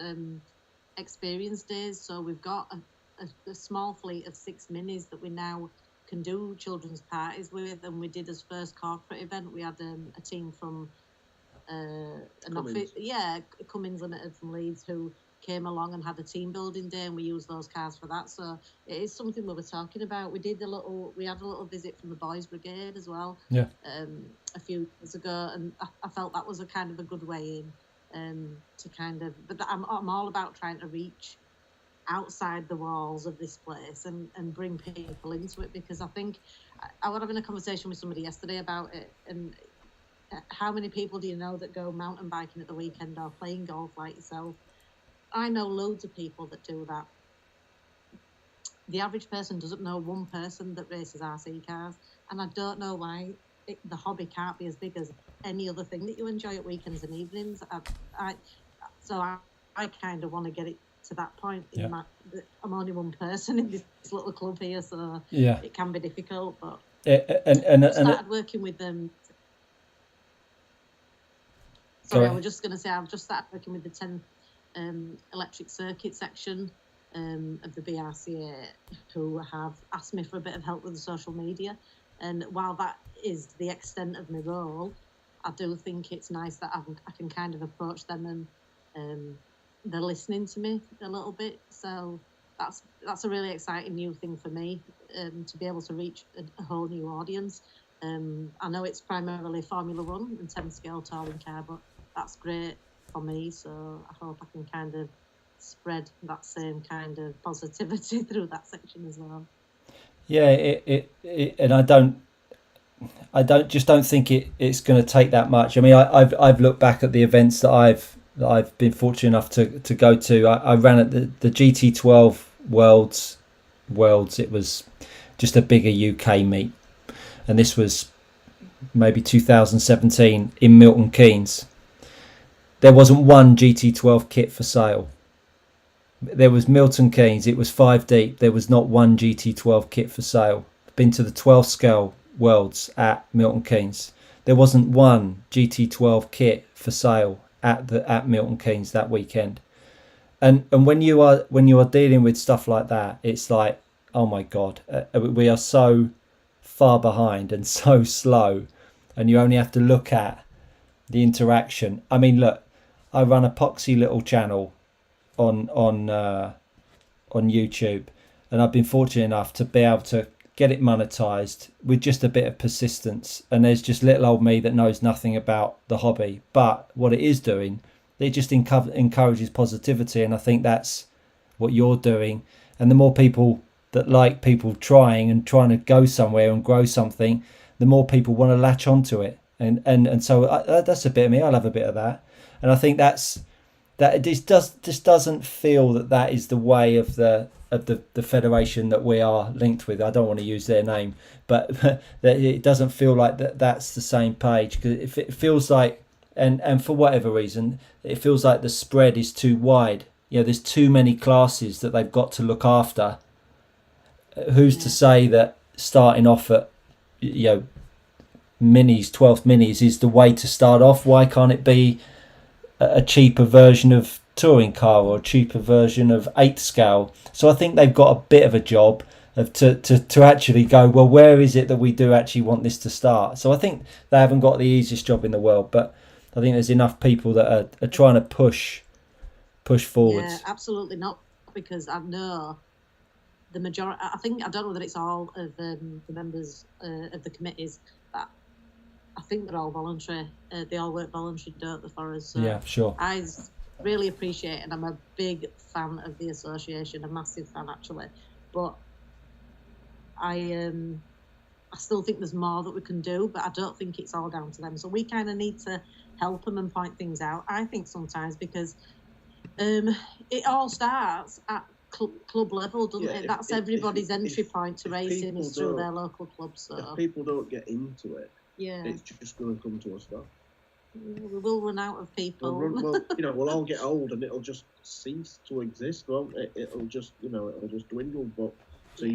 experience days. So we've got a small fleet of 6 minis that we now can do children's parties with. And we did as first corporate event. We had a team from Cummins Limited from Leeds, who came along and had a team building day, and we used those cars for that. So it is something we were talking about. We had a little visit from the Boys Brigade as well. Yeah. A few years ago, and I felt that was a kind of a good way in to kind of. But I'm all about trying to reach outside the walls of this place and bring people into it, because I think I was having a conversation with somebody yesterday about it, and how many people do you know that go mountain biking at the weekend or playing golf like yourself? I know loads of people that do that. The average person doesn't know one person that races RC cars, and I don't know why the hobby can't be as big as any other thing that you enjoy at weekends and evenings. I kind of want to get it to that point. I'm only one person in this little club here, so it can be difficult. But I started working with them. Sorry, I was just going to say I've just started working with the 10 electric circuit section of the BRCA, who have asked me for a bit of help with the social media. And while that is the extent of my role, I do think it's nice that I can kind of approach them, and they're listening to me a little bit. So that's a really exciting new thing for me, to be able to reach a whole new audience. I know it's primarily Formula 1 and 10 scale touring car, but that's great for me. So I hope I can kind of spread that same kind of positivity through that section as well. Yeah, and I don't think it's going to take that much. I mean, I've looked back at the events that I've been fortunate enough to go to. I ran at the GT12 Worlds. It was just a bigger UK meet, and this was maybe 2017 in Milton Keynes. There wasn't one GT12 kit for sale. There was Milton Keynes, it was 5 deep, there was not one GT12 kit for sale. Been to the 12 scale Worlds at Milton Keynes. There wasn't one GT12 kit for sale at Milton Keynes that weekend. And when you are dealing with stuff like that, it's like, oh my God, we are so far behind and so slow, and you only have to look at the interaction. I mean, look, I run a poxy little channel on YouTube, and I've been fortunate enough to be able to get it monetized with just a bit of persistence. And there's just little old me that knows nothing about the hobby, but what it is doing, it just encourages positivity, and I think that's what you're doing. And the more people that like people trying to go somewhere and grow something, the more people want to latch onto it, and so that's a bit of me. I'll have a bit of that, and I think that it just doesn't feel that is the way of the federation that we are linked with. I don't want to use their name, but that it doesn't feel like that's the same page, because it feels like, and for whatever reason, it feels like the spread is too wide. There's too many classes that they've got to look after. Who's to say that starting off at minis, 12th minis is the way to start off? Why can't it be a cheaper version of touring car or a cheaper version of 8th scale? So I think they've got a bit of a job of to actually go, well, where is it that we do actually want this to start? So I think they haven't got the easiest job in the world, but I think there's enough people that are trying to push forwards. Yeah, absolutely not, because I know the majority, I don't know whether it's all of the members of the committees, but I think they're all voluntary. They all work voluntary, don't they, for us? So yeah, sure. I really appreciate it, and I'm a big fan of the association, a massive fan actually. But I still think there's more that we can do, but I don't think it's all down to them. So we kind of need to help them and point things out, I think, sometimes, because it all starts at club level, doesn't it? That's everybody's entry point to racing is through their local clubs. So if people don't get into it, yeah, it's just going to come to a stop. We will run out of people. We'll all get old, and it'll just cease to exist, won't it? It'll just dwindle. But So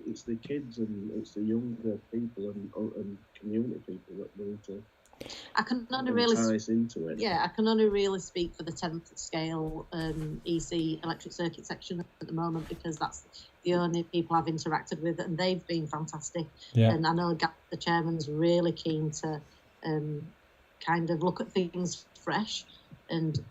it's the kids and it's the younger people and community people that need to I can only ties into it. Yeah, I can only really speak for the 10th scale EC electric circuit section at the moment, because that's the only people I've interacted with, and they've been fantastic. Yeah. And I know the chairman's really keen to kind of look at things fresh and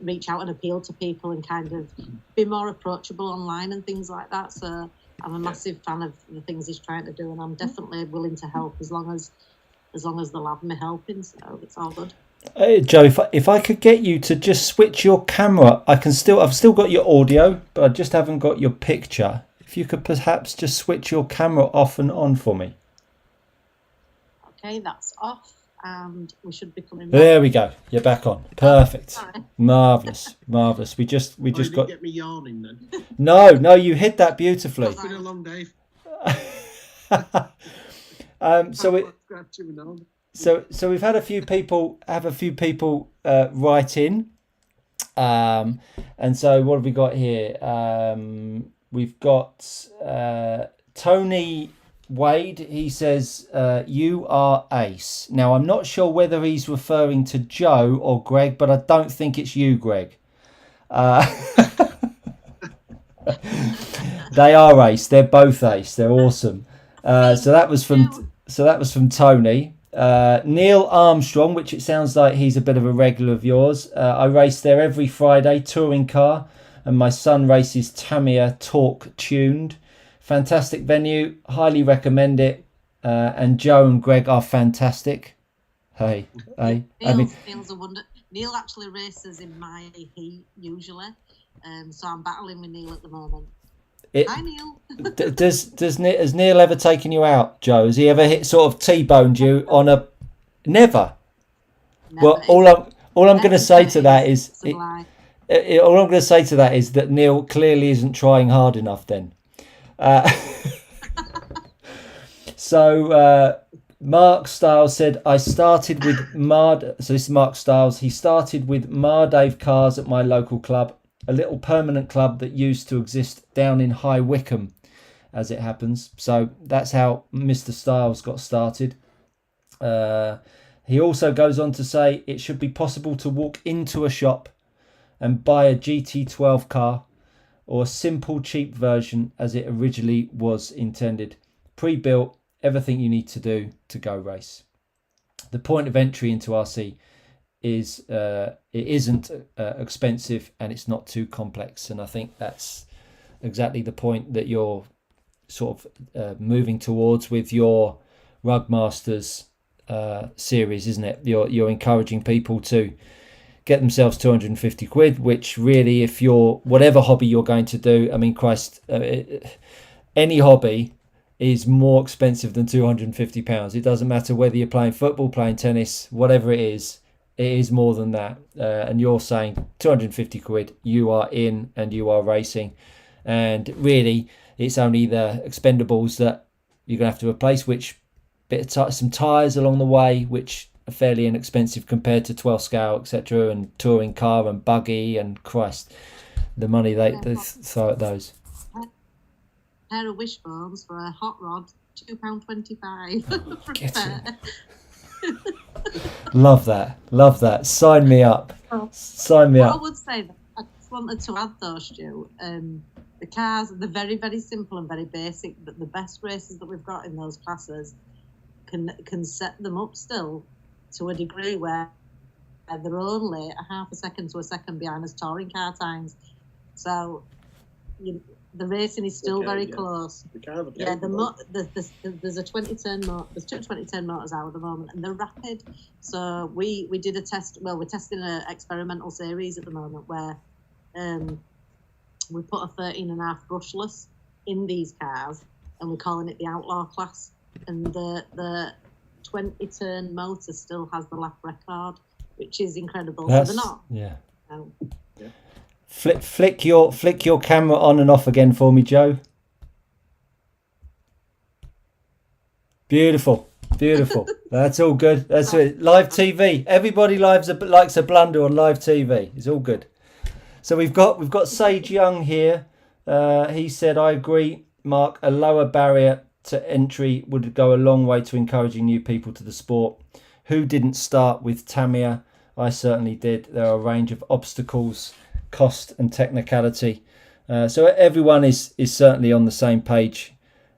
reach out and appeal to people and kind of be more approachable online and things like that. So I'm a massive fan of the things he's trying to do, and I'm definitely willing to help as long as they'll have me helping, so it's all good. Hey, Joe, if I could get you to just switch your camera, I've still got your audio, but I just haven't got your picture. If you could perhaps just switch your camera off and on for me. Okay, that's off, and we should be coming back. There we go. You're back on. Perfect. Sorry. Marvellous. We just didn't got. Get me yawning then. No, you hid that beautifully. It's been a long day. So we've had a few people write in, and so what have we got here? We've got Tony Wade. He says you are ace. Now I'm not sure whether he's referring to Joe or Greg, but I don't think it's you, Greg. They are ace. They're both ace. They're awesome. So that was from Tony. Neil Armstrong, which it sounds like he's a bit of a regular of yours. I race there every Friday, touring car, and my son races Tamiya Torque Tuned. Fantastic venue, highly recommend it. And Joe and Greg are fantastic. Hey. Neil's a wonder. Neil actually races in my heat usually, so I'm battling with Neil at the moment. Hi, Neil. Has Neil ever taken you out, Joe? Has he ever sort of T-boned you on a? Never. Well, all I'm going to say to that is that Neil clearly isn't trying hard enough. Then, so Mark Stiles said I started with So this is Mark Stiles. He started with Dave cars at my local club. A little permanent club that used to exist down in High Wycombe, as it happens. So that's how Mr. Stiles got started. He also goes on to say it should be possible to walk into a shop and buy a GT12 car or a simple cheap version as it originally was intended. Pre-built, everything you need to do to go race. The point of entry into RC is it isn't expensive and it's not too complex, and I think that's exactly the point that you're sort of moving towards with your Rug Masters series, isn't it? You're encouraging people to get themselves 250 quid, which really, if you're whatever hobby you're going to do, I mean, Christ, any hobby is more expensive than £250. It doesn't matter whether you're playing football, playing tennis, whatever it is more than that. And you're saying 250 quid, you are in and you are racing. And really, it's only the expendables that you're going to have to replace, which some tyres along the way, which are fairly inexpensive compared to 12 scale, etc., and touring car and buggy, and Christ, the money they throw at those. A pair of wishbones for a hot rod, £2.25. Get it. Love that. Sign me up. Sign me up. I would say that I just wanted to add though, Stu, the cars, they're very, very simple and very basic, but the best races that we've got in those classes can set them up still to a degree where they're only a half a second to a second behind us touring car times. So the racing is still very close. There's a 20-turn motor. There's two 20-turn motors out at the moment, and they're rapid. So we did a test. Well, we're testing an experimental series at the moment where we put a 13.5 brushless in these cars, and we're calling it the Outlaw class. And the 20-turn motor still has the lap record, which is incredible. So they're not. Yeah. Yeah. Flick your camera on and off again for me, Joe. Beautiful. That's all good. That's it. Live TV. Everybody likes a blunder on live TV. It's all good. So we've got Sage Young here. He said, I agree. Mark, a lower barrier to entry would go a long way to encouraging new people to the sport. Who didn't start with Tamiya? I certainly did. There are a range of obstacles, cost and technicality. So everyone is certainly on the same page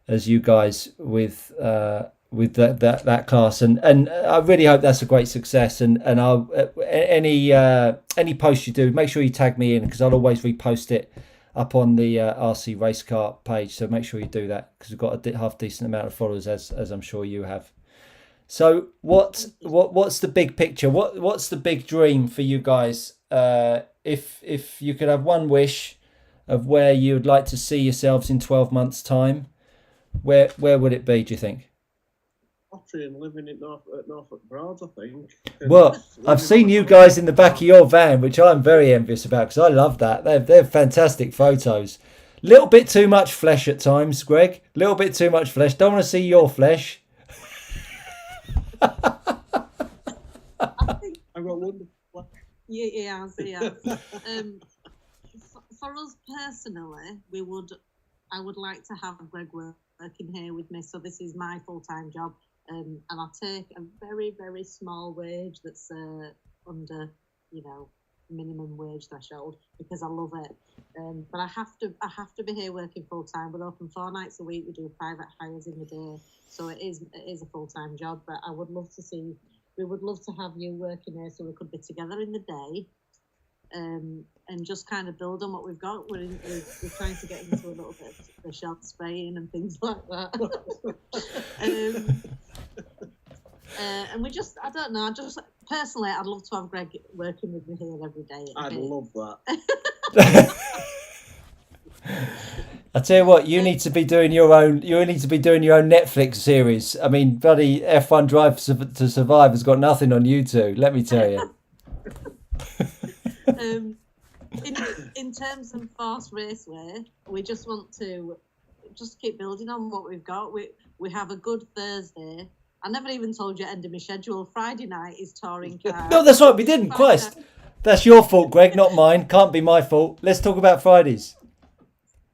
as you guys with that class, and I really hope that's a great success. And I'll any post you do, make sure you tag me in, because I'll always repost it up on the RC Race Car page. So make sure you do that, because we've got a half decent amount of followers, as I'm sure you have. So what's the big picture? What's the big dream for you guys? If you could have one wish of where you'd like to see yourselves in 12 months' time, where would it be, do you think? Pottery and living at Norfolk Broads, I think. Well, I've seen you guys in the back of your van, which I'm very envious about, because I love that. They're fantastic photos. Little bit too much flesh at times, Greg. Little bit too much flesh. Don't want to see your flesh. I've got wonderful. Yeah. For us personally, I would like to have Greg working here with me. So this is my full-time job, and I take a very, very small wage that's under, minimum wage threshold, because I love it. But I have to be here working full-time. We're open 4 nights a week. We do private hires in the day, so it is a full-time job. But we would love to have you working here, so we could be together in the day. And just kind of build on what we've got. We're trying to get into a little bit of the shelf spraying and things like that. And we just, I don't know, personally, I'd love to have Greg working with me here every day. I'd love that. I tell you what, you need to be doing your own Netflix series. I mean, bloody F1 Drive to Survive has got nothing on you two, let me tell you. In terms of Force Raceway, we just want to just keep building on what we've got. We have a good Thursday. I never even told you end of my schedule. Friday night is touring car. No, that's right, we didn't. Christ. That's your fault, Greg, not mine. Can't be my fault. Let's talk about Fridays.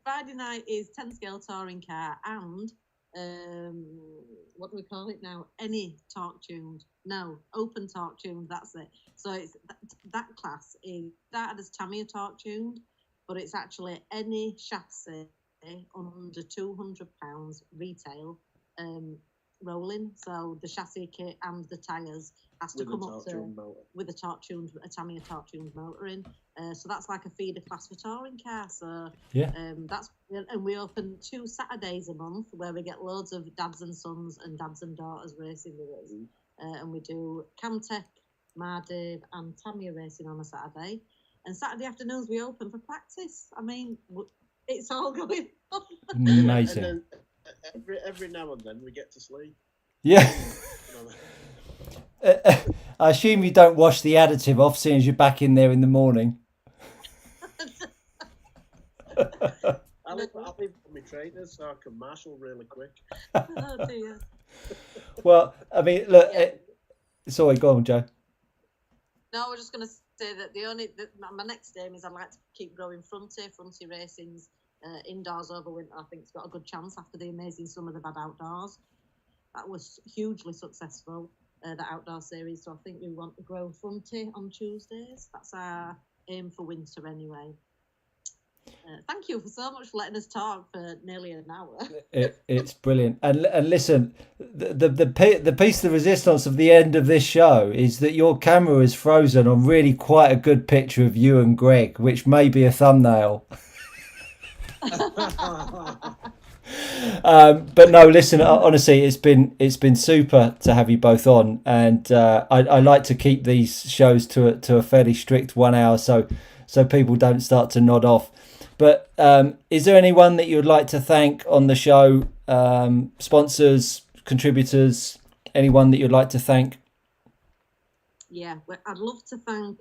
Friday night is 10 scale touring car and what do we call it now? Any torque tuned? No, open torque tuned. That's it. So it's that class is started as Tamiya torque tuned, but it's actually any chassis under £200 retail rolling. So the chassis kit and the tyres has to come up with a Tamiya torque tuned motor in. So that's like a feeder class for touring car. So yeah, and we open 2 Saturdays a month where we get loads of dads and sons and dads and daughters racing with us. And we do Camtech, Mardiv and Tamiya racing on a Saturday. And Saturday afternoons we open for practice. I mean, it's all going on. Amazing. And then every now and then we get to sleep. Yeah. I assume you don't wash the additive off, seeing as you're back in there in the morning. I leave for my trainers so I can marshal really quick. Oh dear. Well, I mean, look. Sorry, go on, Joe. No, we're just going to say that my next aim is I'd like to keep growing Frontier racing's indoors over winter. I think it's got a good chance after the amazing summer they've had outdoors. That was hugely successful, the outdoor series. So I think we want to grow Frontier on Tuesdays. That's our aim for winter anyway. Thank you so much for letting us talk for nearly an hour. It's brilliant. And listen, the piece of resistance of the end of this show is that your camera is frozen on really quite a good picture of you and Greg, which may be a thumbnail. But no, listen, honestly, it's been super to have you both on, and I like to keep these shows to a fairly strict 1 hour so people don't start to nod off. But is there anyone that you would like to thank on the show? Sponsors, contributors, anyone that you'd like to thank? Yeah, well, I'd love to thank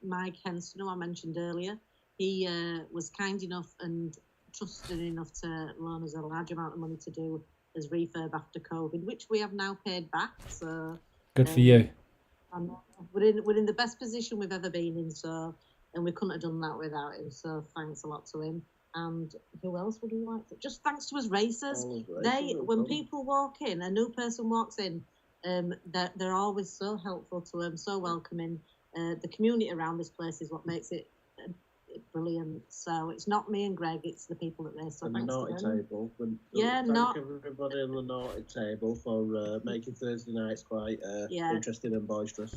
Mike Henson, who I mentioned earlier. He was kind enough and trusted enough to loan us a large amount of money to do as refurb after COVID, which we have now paid back. So good for you. We're in the best position we've ever been in. So. And we couldn't have done that without him. So thanks a lot to him. And who else would we like to? Just thanks to us racers. All of They, racers, when no people walk in, a new person walks in, they're always so helpful to them, so welcoming. The community around this place is what makes it brilliant. So it's not me and Greg, it's the people that race. So and the thanks naughty to them. table. Yeah, thank everybody on the naughty table for making Thursday nights quite interesting and boisterous.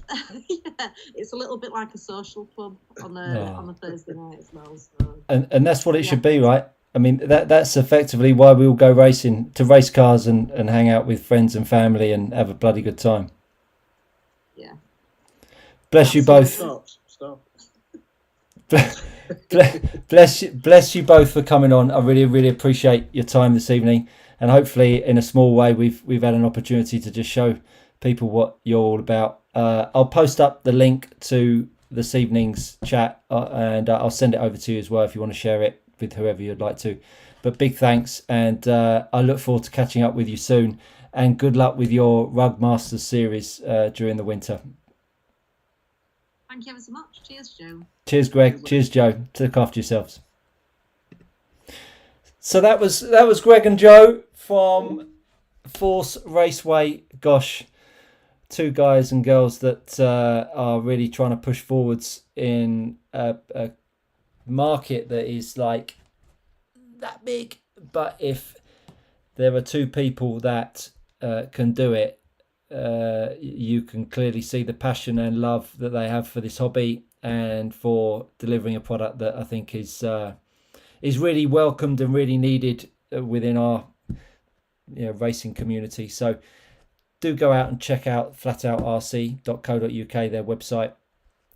Yeah, it's a little bit like a social club on a Thursday night as well. So. And that's what it should be, right? I mean, that's effectively why we all go racing, to race cars and hang out with friends and family and have a bloody good time. Yeah. Bless you both. Stop. bless you both for coming on. I really, really appreciate your time this evening, and hopefully, in a small way, we've had an opportunity to just show people what you're all about. I'll post up the link to this evening's chat, and I'll send it over to you as well if you want to share it with whoever you'd like to. But big thanks, and I look forward to catching up with you soon. And good luck with your Rug Masters series during the winter. Thank you ever so much. Cheers, Joe. Cheers, Greg. Cheers, Joe. Look after yourselves. So that was Greg and Joe from Force Raceway. Gosh, two guys and girls that are really trying to push forwards in a market that is like that big. But if there are two people that can do it, you can clearly see the passion and love that they have for this hobby and for delivering a product that I think is really welcomed and really needed within our racing community. So do go out and check out flatoutrc.co.uk, their website.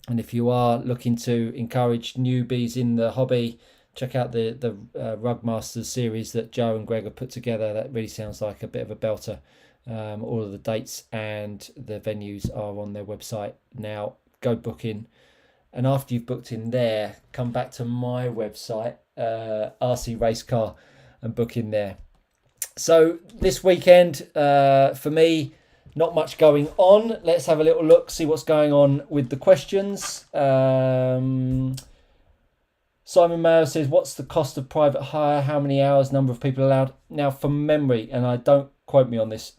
And if you are looking to encourage newbies in the hobby, check out the Rug Masters series that Joe and Greg have put together. That really sounds like a bit of a belter. All of the dates and the venues are on their website now. Go book in, and after you've booked in there, come back to my website, RC Race Car, and book in there. So this weekend, for me, not much going on. Let's have a little look, see what's going on with the questions. Simon Mayo says, what's the cost of private hire? How many hours, number of people allowed? Now, from memory, and I don't quote me on this,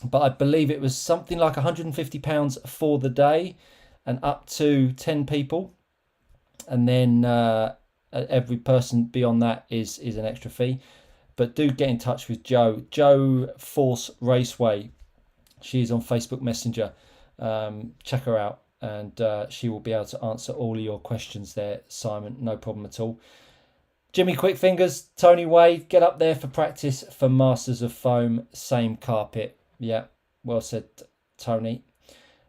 but I believe it was something like £150 for the day and up to 10 people. And then every person beyond that is an extra fee. But do get in touch with Joe Force Raceway. She's on Facebook Messenger. Check her out, and she will be able to answer all of your questions there, Simon. No problem at all. Jimmy Quickfingers, Tony Wade, get up there for practice for Masters of Foam, same carpet. Yeah, well said, Tony.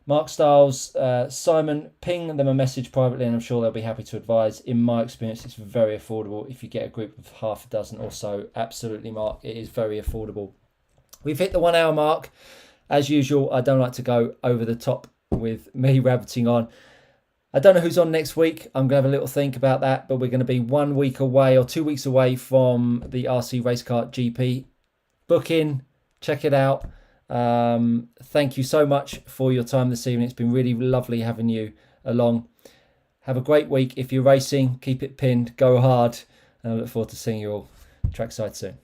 Mark Stiles, Simon, ping them a message privately and I'm sure they'll be happy to advise. In my experience, it's very affordable. If you get a group of half a dozen or so, absolutely, Mark, it is very affordable. We've hit the 1 hour mark. As usual, I don't like to go over the top with me rabbiting on. I don't know who's on next week. I'm going to have a little think about that, but we're going to be 1 week away or 2 weeks away from the RC Race Car GP. Book in, check it out. Thank you so much for your time this evening. It's been really lovely having you along. Have a great week. If you're racing, keep it pinned, go hard, and I look forward to seeing you all trackside soon.